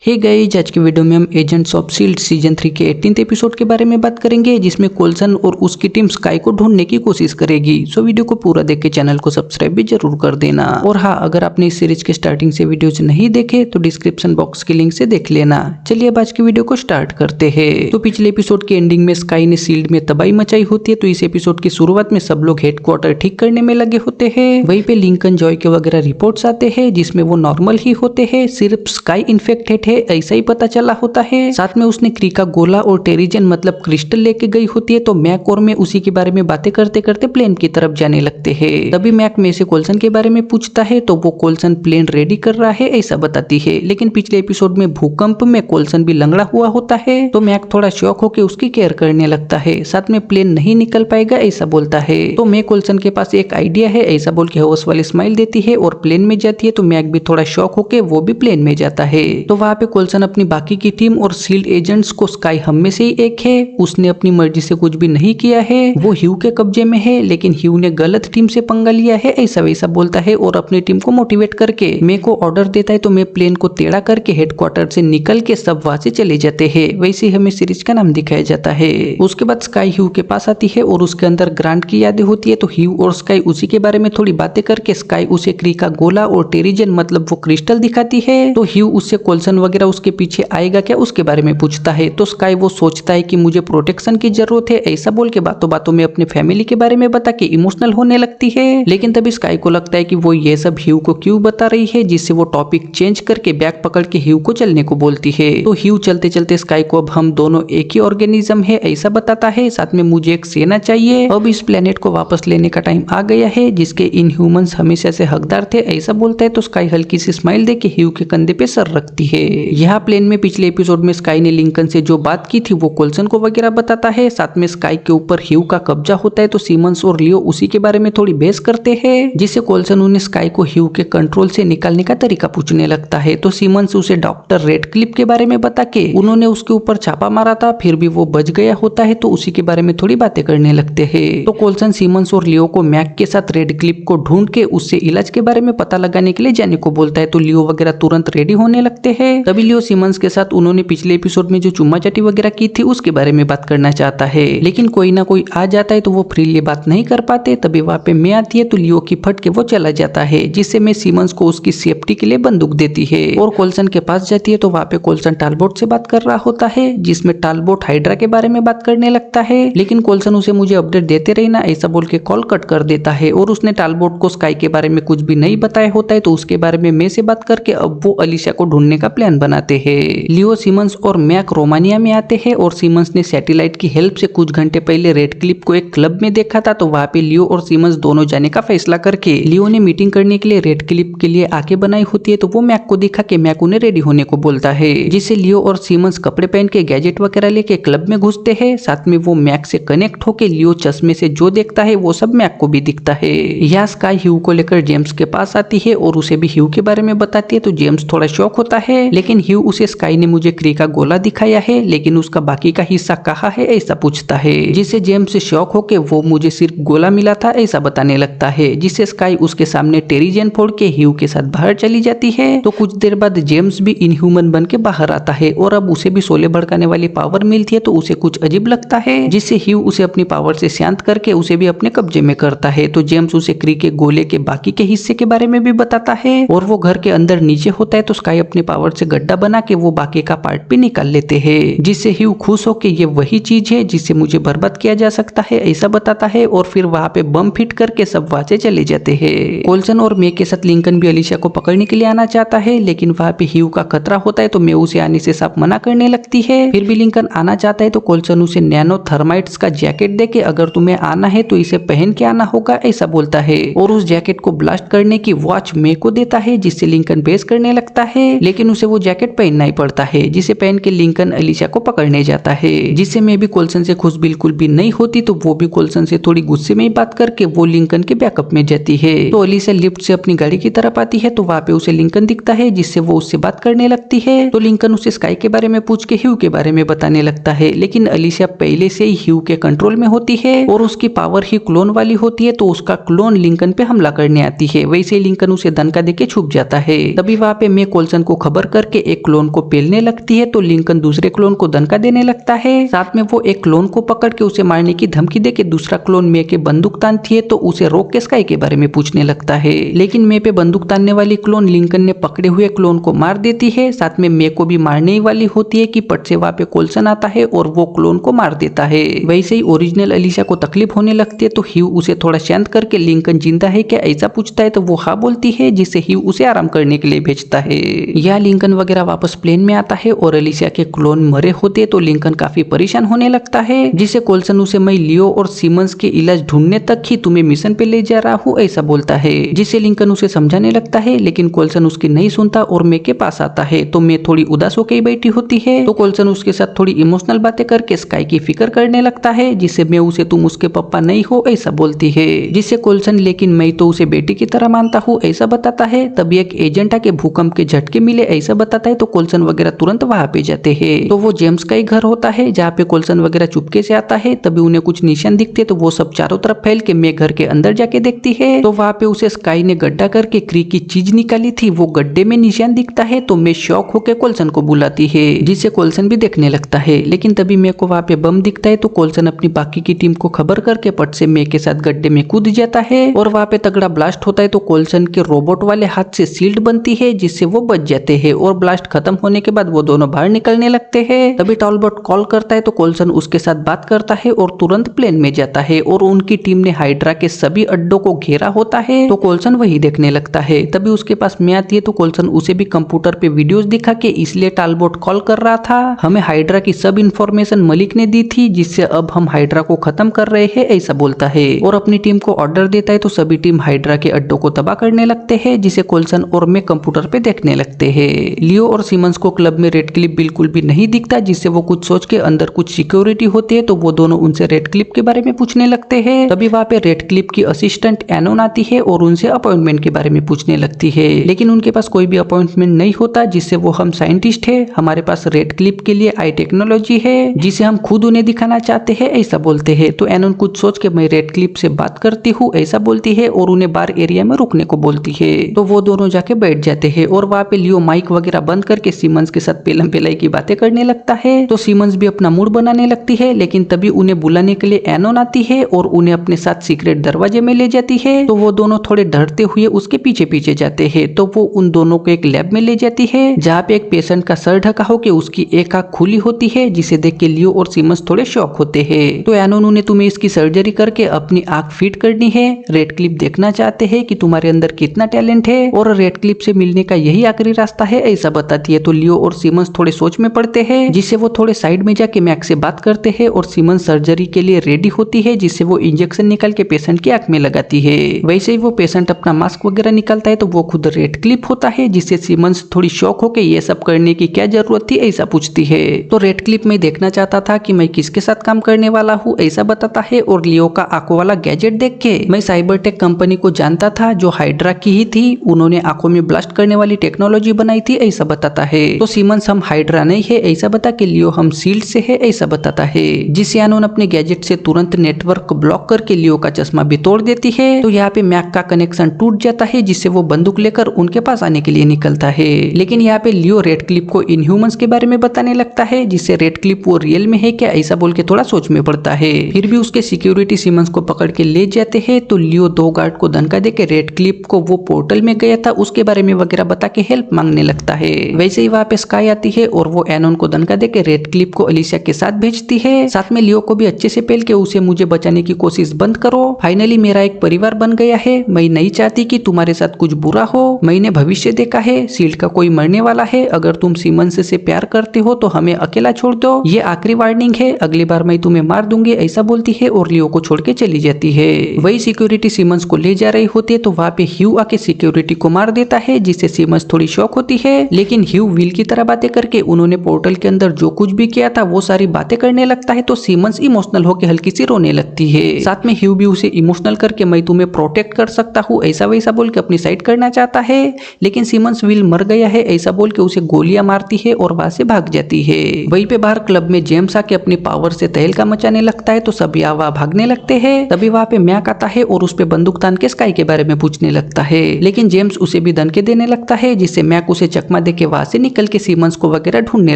Hey guys, आज की video में हम एजेंट्स ऑफ शील्ड सीजन 3 के 18th एपिसोड के बारे में बात करेंगे, जिसमें कोल्सन और उसकी टीम स्काई को ढूंढने की कोशिश करेगी। सो वीडियो को पूरा देख के चैनल को सब्सक्राइब भी जरूर कर देना। और हाँ, अगर आपने इस सीरीज के स्टार्टिंग से वीडियोज नहीं देखे तो डिस्क्रिप्शन बॉक्स के लिंक से देख लेना। चलिए अब आज की वीडियो को स्टार्ट करते हैं। तो पिछले एपिसोड के एंडिंग में स्काई ने शील्ड में तबाही मचाई होती है, तो इस एपिसोड की शुरुआत में सब लोग हेडक्वार्टर ठीक करने में लगे होते हैं। वहीं पे लिंकन जॉय के वगैरह रिपोर्ट्स आते हैं, जिसमें वो नॉर्मल ही होते हैं, सिर्फ स्काई इन्फेक्टेड है ऐसा ही पता चला होता है। साथ में उसने क्रीका गोला और टेरिजन मतलब क्रिस्टल लेके गई होती है। तो मैक और मैं उसी के बारे में बातें करते करते प्लेन की तरफ जाने लगते हैं। तभी मैक में से कोल्सन के बारे में पूछता है, तो वो कोल्सन प्लेन रेडी कर रहा है ऐसा बताती है। लेकिन पिछले एपिसोड में भूकंप में कोल्सन भी लंगड़ा हुआ होता है, तो मैक थोड़ा शॉक होकर उसकी केयर करने लगता है। साथ में प्लेन नहीं निकल पाएगा ऐसा बोलता है। तो मैं कोल्सन के पास एक आइडिया है ऐसा बोल के हौस वाली स्माइल देती है और प्लेन में जाती है। तो मैक भी थोड़ा शॉक होके वो भी प्लेन में जाता है। तो वहाँ पे कोल्सन अपनी बाकी की टीम और शील्ड एजेंट्स को स्काई हम में से ही एक है, उसने अपनी मर्जी से कुछ भी नहीं किया है, वो ह्यू के कब्जे में है, लेकिन ह्यू ने गलत टीम से पंगा लिया है ऐसा वैसा बोलता है और अपनी टीम को मोटिवेट करके मे को ऑर्डर देता है। तो मैं प्लेन को टेढ़ा करके हेडक्वार्टर से निकल के सब वहां से चले जाते हैं। वैसे हमें सीरीज का नाम दिखाया जाता है। उसके बाद स्काई ह्यू के पास आती है और उसके अंदर ग्रांट की यादें होती है। तो ह्यू और स्काई उसी के बारे में थोड़ी बातें करके स्काई उसे क्रीका गोला और टेरिजन मतलब वो क्रिस्टल दिखाती है। तो ह्यू उससे कोल्सन वगैरह उसके पीछे आएगा क्या उसके बारे में पूछता है। तो स्काई वो सोचता है कि मुझे प्रोटेक्शन की जरूरत है ऐसा बोल के बातों बातों में अपने फैमिली के बारे में बता के इमोशनल होने लगती है। लेकिन तभी स्काई को लगता है कि वो ये सब ह्यू को क्यों बता रही है, जिससे वो टॉपिक चेंज करके बैग पकड़ के ह्यू को चलने को बोलती है। तो ह्यू चलते चलते स्काई को अब हम दोनों एक ही ऑर्गेनिज्म है ऐसा बताता है। साथ में मुझे एक सेना चाहिए, अब इस प्लेनेट को वापस लेने का टाइम आ गया है, जिसके इनह्यूमंस हमेशा से हकदार थे ऐसा बोलता है। तो स्काई हल्की सी स्माइल दे के ह्यू के कंधे पे सर रखती है। यहाँ प्लेन में पिछले एपिसोड में स्काई ने लिंकन से जो बात की थी वो कोल्सन को वगैरह बताता है। साथ में स्काई के ऊपर ह्यू का कब्जा होता है। तो सीमंस और लियो उसी के बारे में थोड़ी बहस करते हैं, जिससे कोल्सन उन्हें स्काई को ह्यू के कंट्रोल से निकालने का तरीका पूछने लगता है। तो सीमंस उसे डॉक्टर रेडक्लिफ के बारे में बता के उन्होंने उसके ऊपर छापा मारा था, फिर भी वो बच गया होता है। तो उसी के बारे में थोड़ी बातें करने लगते हैं। तो कोल्सन सीमंस और लियो को मैक के साथ रेडक्लिफ को ढूंढ के उससे इलाज के बारे में पता लगाने के लिए जाने को बोलता है। तो लियो वगैरह तुरंत रेडी होने लगते हैं। तभी लियो सीमंस के साथ उन्होंने पिछले एपिसोड में जो चुम्मा चाटी वगैरह की थी उसके बारे में बात करना चाहता है, लेकिन कोई ना कोई आ जाता है तो वो फ्रीली बात नहीं कर पाते। तभी वहाँ पे मैं आती है तो लियो की फट के वो चला जाता है, जिससे मैं सीमंस को उसकी सेफ्टी के लिए बंदूक देती है और कोल्सन के पास जाती है। तो वहाँ पे कोल्सन टालबोट से बात कर रहा होता है, जिसमें टालबोट हाइड्रा के बारे में बात करने लगता है। लेकिन कोल्सन उसे मुझे अपडेट देते रहना ऐसा बोल के कॉल कट कर देता है और उसने टालबोट को स्काई के बारे में कुछ भी नहीं बताया होता है। तो उसके बारे में मैं से बात करके अब वो अलीशा को ढूंढने का प्लान बनाते हैं। लियो, सीमंस और मैक रोमानिया में आते हैं और सीमंस ने सैटेलाइट की हेल्प से कुछ घंटे पहले रेडक्लिफ को एक क्लब में देखा था। तो वहाँ पे लियो और सीमंस दोनों जाने का फैसला करके लियो ने मीटिंग करने के लिए रेडक्लिफ के लिए आके बनाई होती है। तो वो मैक को दिखा के मैक उन्हें रेडी होने को बोलता है, जिससे लियो और सीमंस कपड़े पहन के गैजेट वगैरह लेके क्लब में घुसते हैं। साथ में वो मैक से कनेक्ट होके लियो चश्मे से जो देखता है वो सब मैक को भी दिखता है। यहाँ स्काई ह्यू को लेकर जेम्स के पास आती है और उसे भी ह्यू के बारे में बताती है। तो जेम्स थोड़ा शॉक होता है, लेकिन ह्यू उसे स्काई ने मुझे क्रीका गोला दिखाया है, लेकिन उसका बाकी का हिस्सा कहाँ है ऐसा पूछता है, जिससे जेम्स से शॉक होके वो मुझे सिर्फ गोला मिला था ऐसा बताने लगता है, जिससे स्काई उसके सामने टेरिजन फोड़ के ह्यू के साथ बाहर चली जाती है। तो कुछ देर बाद जेम्स भी इनह्यूमन बन के बाहर आता है और अब उसे भी शोले भड़काने वाली पावर मिलती है। तो उसे कुछ अजीब लगता है, जिससे ह्यू उसे अपनी पावर से शांत करके उसे भी अपने कब्जे में करता है। तो जेम्स उसे क्री के गोले के बाकी के हिस्से के बारे में भी बताता है और वो घर के अंदर नीचे होता है। तो स्काई अपनी पावर से गड्ढा बना के वो बाकी का पार्ट भी निकाल लेते हैं, जिससे ह्यू खुश होके ये वही चीज है जिससे मुझे बर्बाद किया जा सकता है ऐसा बताता है और फिर वहाँ पे बम फिट करके सब वहाँ से चले जाते हैं। कोल्सन और मे के साथ लिंकन भी अलीशा को पकड़ने के लिए आना चाहता है, लेकिन वहाँ पे ह्यू का खतरा होता है। तो मे उसे आने से साफ मना करने लगती है। फिर भी लिंकन आना चाहता है तो कोल्सन उसे नैनो थर्माइट्स का जैकेट दे के अगर तुम्हें आना है तो इसे पहन के आना होगा ऐसा बोलता है और उस जैकेट को ब्लास्ट करने की वॉच मे को देता है, जिससे लिंकन बेस करने लगता है। लेकिन उसे वो जैकेट पहनना ही पड़ता है, जिसे पहन के लिंकन अलीशा को पकड़ने जाता है, जिससे मैं भी कोल्सन से खुश बिल्कुल भी नहीं होती। तो वो भी कोल्सन से थोड़ी गुस्से में ही बात करके वो लिंकन के बैकअप में जाती है। तो अलीशा लिफ्ट से अपनी गाड़ी की तरफ आती है तो वहाँ पे उसे लिंकन दिखता है, जिससे वो उससे बात करने लगती है। तो लिंकन उसे स्काई के बारे में पूछ के ह्यू के बारे में बताने लगता है, लेकिन अलीशा पहले से ही ह्यू के कंट्रोल में होती है और उसकी पावर ही क्लोन वाली होती है। तो उसका क्लोन लिंकन पे हमला करने आती है, वैसे लिंकन उसे धनका देके छुप जाता है। तभी वहाँ पे मैं कोल्सन को खबर करके करके एक क्लोन को पेलने लगती है तो लिंकन दूसरे क्लोन को दनका देने लगता है। साथ में वो एक क्लोन को पकड़ के उसे मारने की धमकी देके दूसरा क्लोन मे के बंदूक तानती है तो उसे रोक के स्काई के बारे में पूछने लगता है। लेकिन मे पे बंदूक तानने वाली क्लोन लिंकन ने पकड़े हुए क्लोन को मार देती है। साथ में मे को भी मारने ही वाली होती है कि पट से वहाँ पे कोल्सन आता है और वो क्लोन को मार देता है। वैसे ही ओरिजिनल अलीशा को तकलीफ होने लगती है तो ह्यू उसे थोड़ा शांत करके लिंकन जिंदा है क्या ऐसा पूछता है तो वो हाँ बोलती है, जिससे ह्यू उसे आराम करने के लिए भेजता है। यह लिंकन वगैरह वापस प्लेन में आता है और अलीशा के क्लोन मरे होते तो लिंकन काफी परेशान होने लगता है, जिसे कोल्सन उसे मैं लियो और सिमंस के इलाज ढूंढने तक ही तुम्हें मिशन पे ले जा रहा हूँ ऐसा बोलता है, जिससे लिंकन उसे समझाने लगता है। लेकिन कोल्सन उसकी नहीं सुनता और मे के पास आता है तो मे थोड़ी उदास होकर बैठी होती है तो कोल्सन उसके साथ थोड़ी इमोशनल बातें करके स्काई की फिक्र करने लगता है, जिससे मैं उसे तुम उसके पापा नहीं हो ऐसा बोलती है, जिससे कोल्सन लेकिन मैं तो उसे बेटी की तरह मानता हूँ ऐसा बताता है। तभी एक एजेंट आके भूकंप के झटके मिले ऐसा बताता है तो कोल्सन वगैरह तुरंत वहां पे जाते हैं। तो वो जेम्स का ही घर होता है जहाँ पे कोल्सन वगैरह चुपके से आता है। तभी उन्हें कुछ निशान दिखते तो वो सब चारों तरफ फैल के मैं घर के अंदर जाके देखती है तो वहाँ पे उसे स्काई ने गड्ढा करके क्री की चीज निकाली थी, वो गड्ढे में निशान दिखता है तो मैं शॉक होकर कोल्सन को बुलाती है, जिससे कोल्सन भी देखने लगता है। लेकिन तभी मैं को वहाँ पे बम दिखता है तो कोल्सन अपनी बाकी की टीम को खबर करके पट से मे के साथ गड्ढे में कूद जाता है और वहाँ पे तगड़ा ब्लास्ट होता है तो कोल्सन के रोबोट वाले हाथ से शील्ड बनती है, जिससे वो बच जाते हैं और ब्लास्ट खत्म होने के बाद वो दोनों बाहर निकलने लगते हैं। तभी टॉलबॉट कॉल करता है तो कोल्सन उसके साथ बात करता है और तुरंत प्लेन में जाता है और उनकी टीम ने हाइड्रा के सभी अड्डों को घेरा होता है तो कोल्सन वही देखने लगता है। तभी उसके पास मैं आती है तो कोल्सन उसे भी कंप्यूटर पे वीडियोस दिखा के इसलिए टॉलबॉट कॉल कर रहा था, हमें हाइड्रा की सब इंफॉर्मेशन मलिक ने दी थी जिससे अब हम हाइड्रा को खत्म कर रहे हैं ऐसा बोलता है और अपनी टीम को ऑर्डर देता है तो सभी टीम हाइड्रा के अड्डों को तबाह करने लगते हैं, जिसे कोल्सन और मैं कंप्यूटर पे देखने लगते हैं। लियो और सिमंस को क्लब में रेड क्लिप बिल्कुल भी नहीं दिखता, जिससे वो कुछ सोच के अंदर कुछ सिक्योरिटी होती है तो वो दोनों उनसे रेड क्लिप के बारे में पूछने लगते हैं। तभी वहाँ पे रेड क्लिप की असिस्टेंट एनोन आती है और उनसे अपॉइंटमेंट के बारे में पूछने लगती है, लेकिन उनके पास कोई भी अपॉइंटमेंट नहीं होता, जिससे वो हम साइंटिस्ट है, हमारे पास रेड क्लिप के लिए आई टेक्नोलॉजी है जिसे हम खुद उन्हें दिखाना चाहते हैं ऐसा बोलते हैं। तो एनोन कुछ सोच के मैं रेड क्लिप से बात करती हूँ ऐसा बोलती है और उन्हें बार एरिया में रुकने को बोलती है तो वो दोनों जाके बैठ जाते हैं और वहाँ पे लियो माइक वगैरह बंद करके सिमंस के साथ पेलम पेलाई की बातें करने लगता है तो सिमंस भी अपना मूड बनाने लगती है। लेकिन तभी उन्हें बुलाने के लिए एनोन आती है और उन्हें अपने साथ सीक्रेट दरवाजे में ले जाती है तो वो दोनों थोड़े डरते हुए उसके पीछे पीछे जाते हैं तो वो उन दोनों को एक लैब में ले जाती है जहाँ पे एक पेशेंट का सर ढका हो के उसकी एक आंख खुली होती है, जिसे देख के लियो और सिमंस थोड़े शॉक होते हैं। तो एनोन उन्हें तुम्हें इसकी सर्जरी करके अपनी आंख फिट करनी है, रेड क्लिप देखना चाहते हैं कि तुम्हारे अंदर कितना टैलेंट है और रेड क्लिप से मिलने का यही आखिरी रास्ता है ऐसा बताती है। तो लियो और सिमंस थोड़े सोच में पड़ते हैं, जिससे वो थोड़े साइड में जाके मैक से बात करते हैं और सिमंस सर्जरी के लिए रेडी होती है, जिससे वो इंजेक्शन निकाल के पेशेंट की आंख में लगाती है। वैसे ही वो पेशेंट अपना मास्क वगैरह निकालता है तो वो खुद रेड क्लिप होता है, जिससे सिमंस थोड़ी शॉक होके ये सब करने की क्या जरूरत थी ऐसा पूछती है। तो रेड क्लिप में देखना चाहता था कि मैं किसके साथ काम करने वाला हूँ ऐसा बताता है और लियो का आंखों वाला गैजेट देख के मैं साइबरटेक कंपनी को जानता था जो हाइड्रा की ही थी, उन्होंने आंखों में ब्लास्ट करने वाली टेक्नोलॉजी बनाई थी ऐसा बताता है। तो सिमंस हम हाइड्रा नहीं है ऐसा बता के लियो हम सील्ड से है ऐसा बताता है, जिससे एनोन अपने गैजेट से तुरंत नेटवर्क ब्लॉक करके लियो का चश्मा भी तोड़ देती है। तो यहाँ पे मैक का कनेक्शन टूट जाता है, जिससे वो बंदूक लेकर उनके पास आने के लिए निकलता है। लेकिन यहाँ पे लियो रेड क्लिप को इनह्यूमंस के बारे में बताने लगता है, जिससे रेड क्लिप वो रियल में है क्या ऐसा बोल के थोड़ा सोच में पड़ता है। फिर भी उसके सिक्योरिटी सिमंस को पकड़ के ले जाते हैं तो लियो दो गार्ड को धमका देके रेड क्लिप को वो पोर्टल में गया था उसके बारे में वगैरह बता के हेल्प मांगने लगता है। वैसे ही वहाँ पे स्काई आती है और वो एनोन को धमका देके रेड क्लिप को अलीशा के साथ भेजती है, साथ में लियो को भी अच्छे से पेल के उसे मुझे बचाने की कोशिश बंद करो, फाइनली मेरा एक परिवार बन गया है, मैं नहीं चाहती कि तुम्हारे साथ कुछ बुरा हो, मैंने भविष्य देखा है सील्ड का कोई मरने वाला है, अगर तुम सिमंस से प्यार करते हो तो हमें अकेला छोड़ दो, ये आखिरी वार्निंग है, अगली बार मैं तुम्हें मार दूंगी ऐसा बोलती है और लियो को छोड़ के चली जाती है। वही सिक्योरिटी सिमंस को ले जा रही होती है तो वहाँ पे ह्यू आके सिक्योरिटी को मार देता है, जिससे सिमंस थोड़ी शॉक होती है। लेकिन ह्यू व्हील की तरह बातें करके उन्होंने पोर्टल के अंदर जो कुछ भी किया था वो सारी बातें करने लगता है तो सिमंस इमोशनल होकर हल्की सी रोने लगती है। साथ में ह्यू भी उसे इमोशनल करके मैं तुम्हें प्रोटेक्ट कर सकता हूँ ऐसा वैसा बोल के अपनी साइड करना चाहता है, लेकिन सिमंस व्हील मर गया है ऐसा बोल के उसे गोलियां मारती है और वहां से भाग जाती है। वहीं पे बाहर क्लब में जेम्स आके अपनी पावर से तहलका मचाने लगता है तो सभी वहां भागने लगते हैं। तभी वहां पे मैक आता है और उस पे बंदूक तान के स्काई के बारे में पूछने लगता है, लेकिन जेम्स उसे भी धमकी देने लगता है, जिससे मैक उसे चकमा चश्मा देके वहां से निकल के सीमंस को वगैरह ढूंढने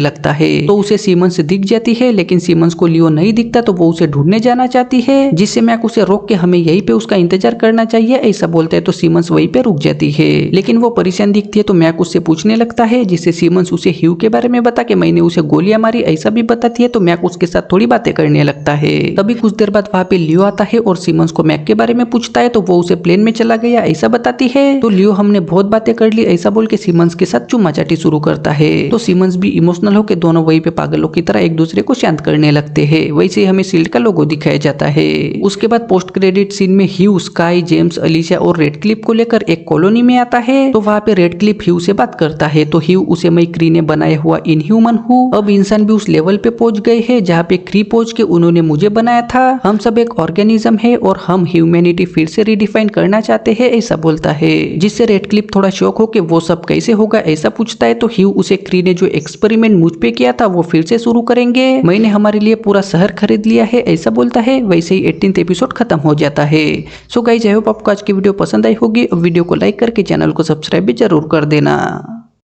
लगता है। तो उसे सीमंस दिख जाती है, लेकिन सीमंस को लियो नहीं दिखता तो वो उसे ढूंढने जाना चाहती है, जिससे मैक उसे रोक के हमें यहीं पे उसका इंतजार करना चाहिए ऐसा बोलता है। तो सीमंस वहीं पे रुक जाती है, लेकिन वो परेशान दिखती है तो मैक उससे पूछने लगता है, जिससे सीमंस उसे ह्यू के बारे में बता के मैंने उसे गोलियां मारी ऐसा भी बताती है। तो मैक उसके साथ थोड़ी बातें करने लगता है। तभी कुछ देर बाद वहाँ पे लियो आता है और सीमंस को मैक के बारे में पूछता है, तो वो उसे प्लेन में चला गया ऐसा बताती है। तो लियो हमने बहुत बातें कर ली ऐसा बोल के सीमंस के साथ चुम्मा चाटी शुरू करता है। तो सीमंस भी इमोशनल होकर दोनों वहीं पे पागलों की तरह एक दूसरे को शांत करने लगते हैं। वैसे ही हमें शील्ड का लोगो दिखाया जाता है। उसके बाद पोस्ट क्रेडिट सीन में ह्यू, स्काई, जेम्स, अलीशा और रेड क्लिप को लेकर एक कॉलोनी में आता है। तो वहाँ पे रेड क्लिप ह्यू से बात करता है। तो ह्यू उसे मैं क्री ने बनाया हुआ इनह्यूमन हूँ। अब इंसान भी उस लेवल पे पहुंच गए हैं जहाँ पे क्री पहुंच के उन्होंने मुझे बनाया था। हम सब एक ऑर्गेनिज्म है और हम ह्यूमैनिटी फिर से रिडिफाइन करना चाहते हैं ऐसा बोलता है, जिससे रेड क्लिप थोड़ा शौक हो के वो सब कैसे होगा ऐसा पूछता है। तो ह्यू उसे क्री ने जो एक्सपेरिमेंट मुझ पे किया था वो फिर से शुरू करेंगे, मैंने हमारे लिए पूरा शहर खरीद लिया है ऐसा बोलता है। वैसे ही 18th एपिसोड खत्म हो जाता है। सो गाइस, आई होप आपको आज की वीडियो पसंद आई होगी। वीडियो को लाइक करके चैनल को सब्सक्राइब भी जरूर कर देना।